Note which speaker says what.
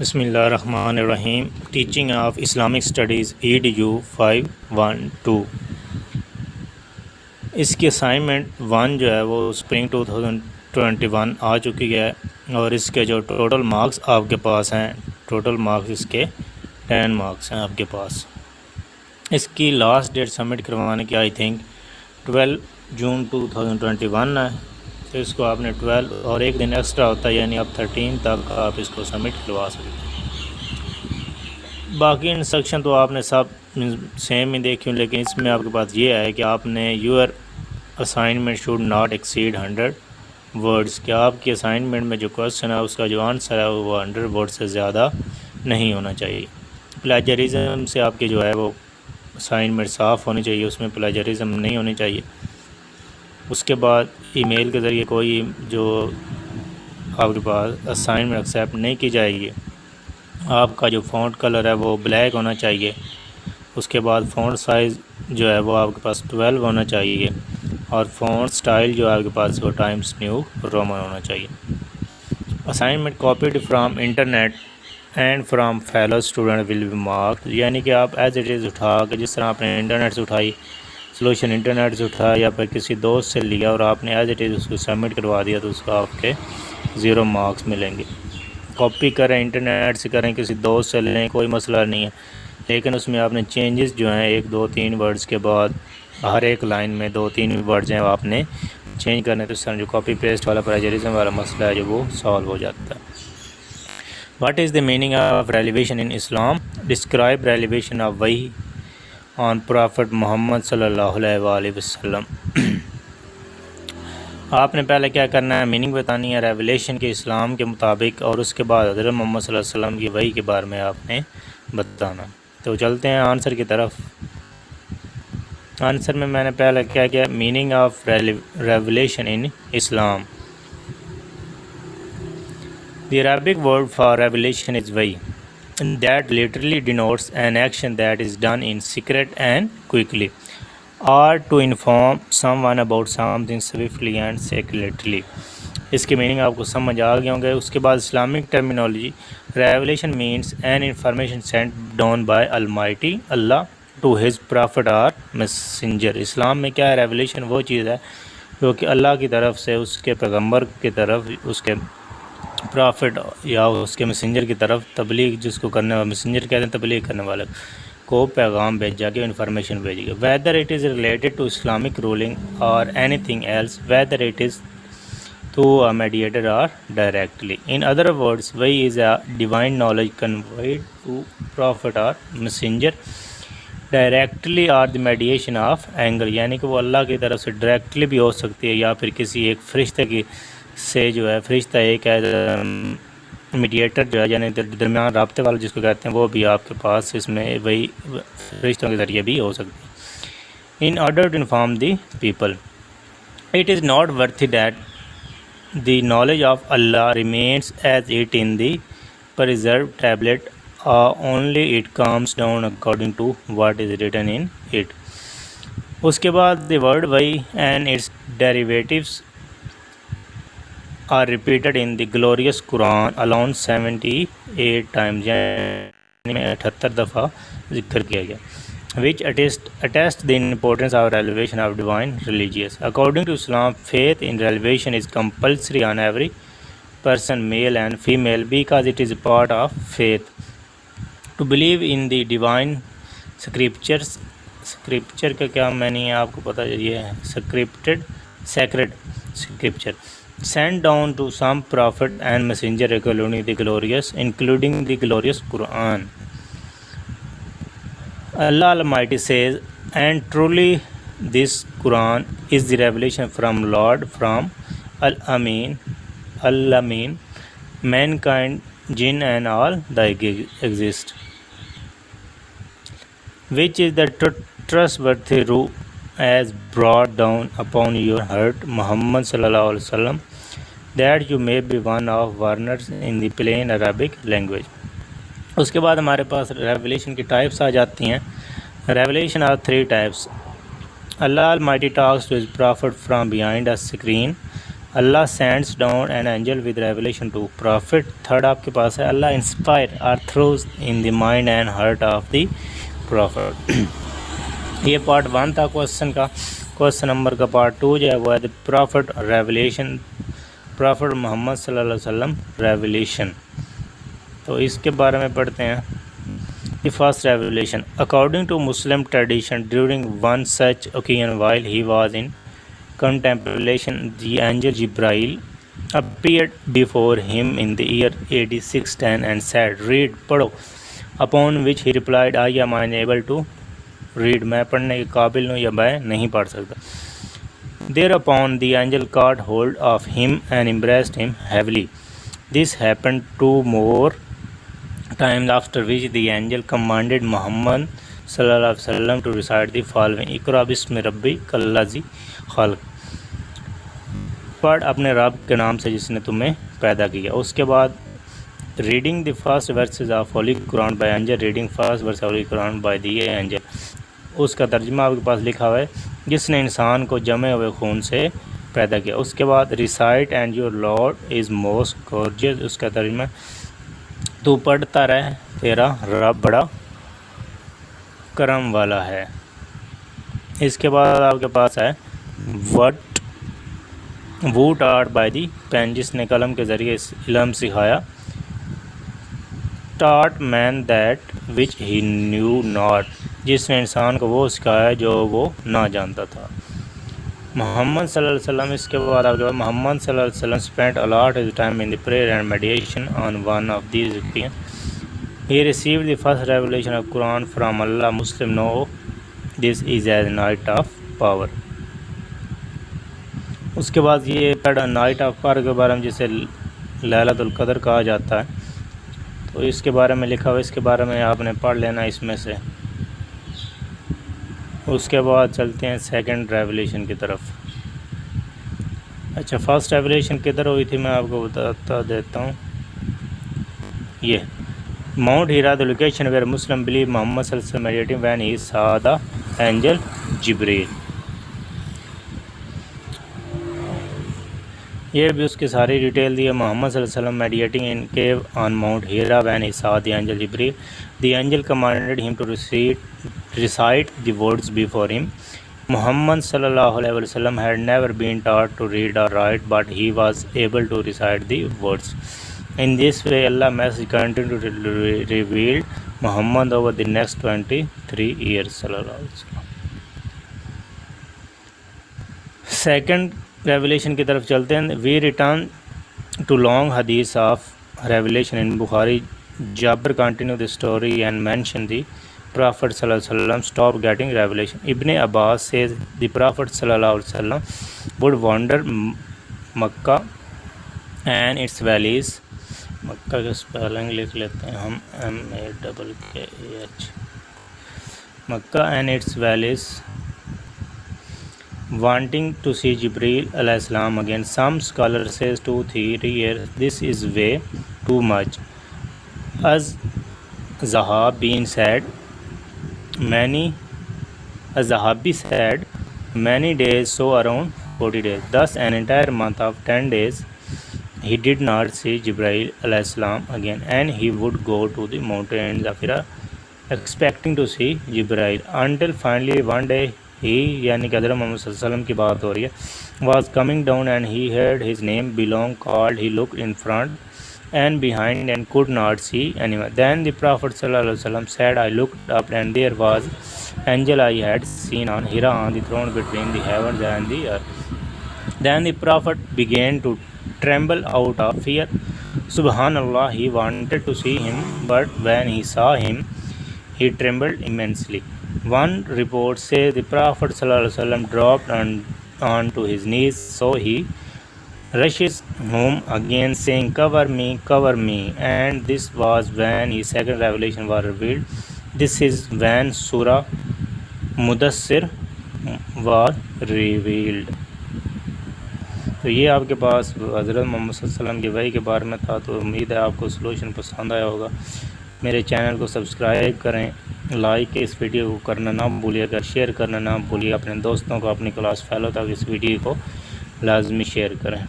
Speaker 1: बिस्मिल्लाहिर्रहमानिर्रहीम। Teaching of Islamic studies EDU 512। इसकी assignment 1 जो है वो स्प्रिंग 2021 आ चुकी है और इसके जो टोटल मार्क्स आपके पास हैं, टोटल मार्क्स इसके 10 मार्क्स हैं आपके पास। इसकी लास्ट डेट सबमिट करवाने की आई थिंक 12 जून 2021 है। तो इसको आपने 12 और एक दिन एक्स्ट्रा होता है, यानी आप 13 तक आप इसको सबमिट करवा सकते हैं। बाकी इंस्ट्रक्शन तो आपने सब सेम ही देखी हूँ, लेकिन इसमें आपके पास ये है कि आपने your assignment should not exceed 100 words. कि आपकी असाइनमेंट में जो क्वेश्चन है उसका जो आंसर है वो 100 वर्ड से ज़्यादा नहीं होना चाहिए। प्लेजरिज्म से आपकी जो है वो असाइनमेंट साफ़ होनी चाहिए, उसमें प्लेजरिज्म नहीं होनी चाहिए। उसके बाद ईमेल के ज़रिए कोई जो आपके पास असाइनमेंट एक्सेप्ट नहीं की जाएगी। आपका जो फ़ॉन्ट कलर है वो ब्लैक होना चाहिए। उसके बाद फ़ॉन्ट साइज़ जो है वो आपके पास 12 होना चाहिए और फ़ॉन्ट स्टाइल जो है आपके पास वो टाइम्स न्यू रोमन होना चाहिए। Assignment copied from internet and from fellow student will be marked. यानी कि आप एज इट इज़ उठा के, जिस तरह आपने इंटरनेट से उठाई, सोल्यूशन इंटरनेट से उठाया या फिर किसी दोस्त से लिया और आपने एज इट इज़ उसको सबमिट करवा दिया, तो उसका आपके 0 मार्क्स मिलेंगे। कॉपी करें, इंटरनेट से करें, किसी दोस्त से लें, कोई मसला नहीं है, लेकिन उसमें आपने चेंजेस जो हैं 1, 2, 3 वर्ड्स के बाद हर एक लाइन में 2-3 वर्ड्स हैं वो आपने चेंज करने। तो इस तरह जो कॉपी पेस्ट वाला प्लेजरिज्म वाला मसला है जो वो सॉल्व हो जाता है। What is the meaning of revelation in Islam? Describe revelation of वही ऑन प्रॉफिट मोहम्मद सल्लल्लाहु अलैहि वसल्लम। आपने पहले क्या करना है, मीनिंग बतानी है रेवलेशन के इस्लाम के मुताबिक, और उसके बाद हज़रत मोहम्मद सल्लल्लाहु अलैहि वसल्लम की वही के बारे में आपने बताना। तो चलते हैं आंसर की तरफ। आंसर में मैंने पहले क्या किया, meaning of revelation in Islam. The Arabic word for revelation is वही, that literally denotes an action that is done in secret and quickly, or to inform someone about something swiftly and secretly। इसके meaning आपको समझ आ गए होंगे। उसके बाद Islamic terminology, revelation means an information sent down by almighty Allah to his prophet और messenger. Islam में क्या है, रेवलेशन वो चीज़ है जो कि अल्लाह की तरफ से उसके पैगंबर की तरफ, उसके प्रॉफिट या उसके मैसेंजर की तरफ तबलीग जिसको करने वाले, मैसेंजर कहते हैं तबलीग करने वाले को, पैगाम भेजा के इन्फॉर्मेशन भेजी गई। Whether it is related to Islamic ruling or anything else, whether it is through a mediator or directly. In other words, वही is a divine knowledge conveyed to prophet और messenger directly or the mediation of angel. यानी कि वो अल्लाह की तरफ से directly भी हो सकती है या फिर किसी एक फरिश्ते की से जो है, फरिश्ता एक है मीडिएटर जो है, यानी दरमियान राब्ते वाला जिसको कहते हैं, वो भी आपके पास इसमें वही फरिश्तों के ज़रिए भी हो सकती है। In order to inform the people, it is not worth that the knowledge of Allah remains as it in the preserve tablet, only it comes down according to what is written in it. उसके बाद the word वही and it's derivatives are repeated in the glorious Quran alone 78 times, यानी 78 दफ़ा जिक्र किया गया, which attest the importance of revelation of divine religious। According to Islam, faith in revelation is compulsory on every person, male and female, because it is a part of faith to believe in the divine scriptures। Scripture का क्या मैंने आपको पता ये है, sacred scripture sent down to some prophet and messenger, including the glorious Quran। Allah Almighty says, and truly this Quran is the revelation from Lord, from Al-Amin, mankind, jinn and all that exist, which is the trustworthy rule as brought down upon your heart, Muhammad sallallahu alaihi wasallam, that you may be one of learners in the plain Arabic language। उसके बाद हमारे पास revelation की types आ जाती हैं। Revelation are 3 types. Allah almighty talks to his prophet from behind a screen, Allah sends down an angel with revelation to prophet. Third आपके पास है Allah inspire or throws in the mind and heart of the prophet. ये part 1 था question का। Question number का part 2 जो है वो है the prophet revelation, prophet Mohammad सल्लल्लाहु अलैहि वसल्लम रेवलेशन। तो इसके बारे में पढ़ते हैं। The first revelation according to Muslim tradition during one such occasion while he was in contemplation the angel Jibrail appeared before him in the year AD 610 and said read पढ़ो, upon which he replied I am unable to read, मैं पढ़ने के काबिल हूँ या मैं नहीं पढ़ सकता। Thereupon the angel caught hold of him and embraced him heavily. This happened 2 more times, after which the angel commanded Muhammad sallallahu alaihi wasallam to recite the following Iqra बिस्मि रब्बिक अल्लज़ी खलक़, पढ़ अपने रब के नाम से जिसने तुम्हें पैदा किया। उसके बाद reading the first verses of holy Quran by angel, reading first verse holy Quran by the angel. उसका तर्जुमा आपके पास लिखा हुआ है जिसने इंसान को जमे हुए खून से पैदा किया। उसके बाद recite and your Lord is most gorgeous, उसका तर्जुमा तू पढ़ता रह तेरा रब बड़ा करम वाला है। इसके बाद आपके पास है वट वो टाट बाय दी पेन, जिसने कलम के ज़रिए इल्म सिखाया। टाट man that which he new not, जिसने इंसान को वो सिखाया जो वो ना जानता था। मोहम्मद सल्लल्लाहु अलैहि वसल्लम, इसके बाद आपके पास मोहम्मद सल्लल्लाहु अलैहि वसल्लम spent a lot his time in the prayer and meditation on one of these experience. He received the first revelation of Quran from Allah. Muslim know this is as night of power. उसके बाद ये night of power के बारे में जिसे लैलतुल कदर कहा जाता है, तो इसके बारे में लिखा हुआ, इसके बारे में आपने पढ़ लेना इसमें से। उसके बाद चलते हैं सेकंड रेवलेशन की तरफ। अच्छा, फर्स्ट रेवलेशन किधर हुई थी मैं आपको बता देता हूँ। ये mount Hira the location where Muslim believe Muhammad सल्लल्लाहु अलैहि वसल्लम meditating when he saw the angel Jibreel. ये भी उसकी सारी डिटेल दी है। मोहम्मद सल्लल्लाहु अलैहि वसल्लम meditating in cave on mount Hira when he saw the angel Jibril, the angel commanded him to recite the words before him. Muhammad sallallahu alaihi wasallam had never been taught to read or write, but he was able to recite the words. In this way, Allah's message continued to be revealed Muhammad over the next 23 years. Sallallahu alaihi wasallam. Second revelation की तरफ चलते हैं। We return to long hadith of revelation in Bukhari. Jabir continued the story and mentioned the Prophet sallallahu alaihi wasallam stopped getting revelation. Ibn Abbas says the Prophet sallallahu alaihi wasallam would wander Makkah and its valleys. मक्का का spelling लिख लेते हैं हम, MAKKAH, Mecca and its valleys, wanting to see Jibreel alayhi salam again. Some scholars says 2-3 years. This is way too much. As Zahab being said, Zahabi said many days, so around 40 days. Thus an entire month of 10 days he did not see Jibreel alayhi salam again, and he would go to the mountains of Hira expecting to see Jibreel, until finally one day he, यानी कि हज़रत मोहम्मद सल्लल्लाहु अलैहि वसल्लम की बात हो रही है, was coming down and he heard his name belong called. He looked in front and behind and could not see anyone. Then the Prophet sallallahu alaihi wasallam said, I looked up and there was angel I had seen on Hira on the throne between the heavens and the earth. Then the Prophet began to tremble out of fear. Subhanallah, he wanted to see him, but when he saw him, he trembled immensely. One report says the Prophet sallallahu alaihi wasallam dropped onto his knees, so he rushes home again saying, cover me, and this was when his second revelation was revealed. This is when Surah Mudassir was revealed. तो ये आपके पास हज़रत मोहम्मद सल्लल्लाहु अलैहि वसल्लम की वही के बारे में था। तो उम्मीद है आपको सोल्यूशन पसंद आया होगा। मेरे चैनल को सब्सक्राइब करें, लाइक इस वीडियो को करना ना भूलिएगा, शेयर करना ना भूलिए अपने दोस्तों को, अपनी क्लास फेलो तक इस वीडियो को लाजमी शेयर करें।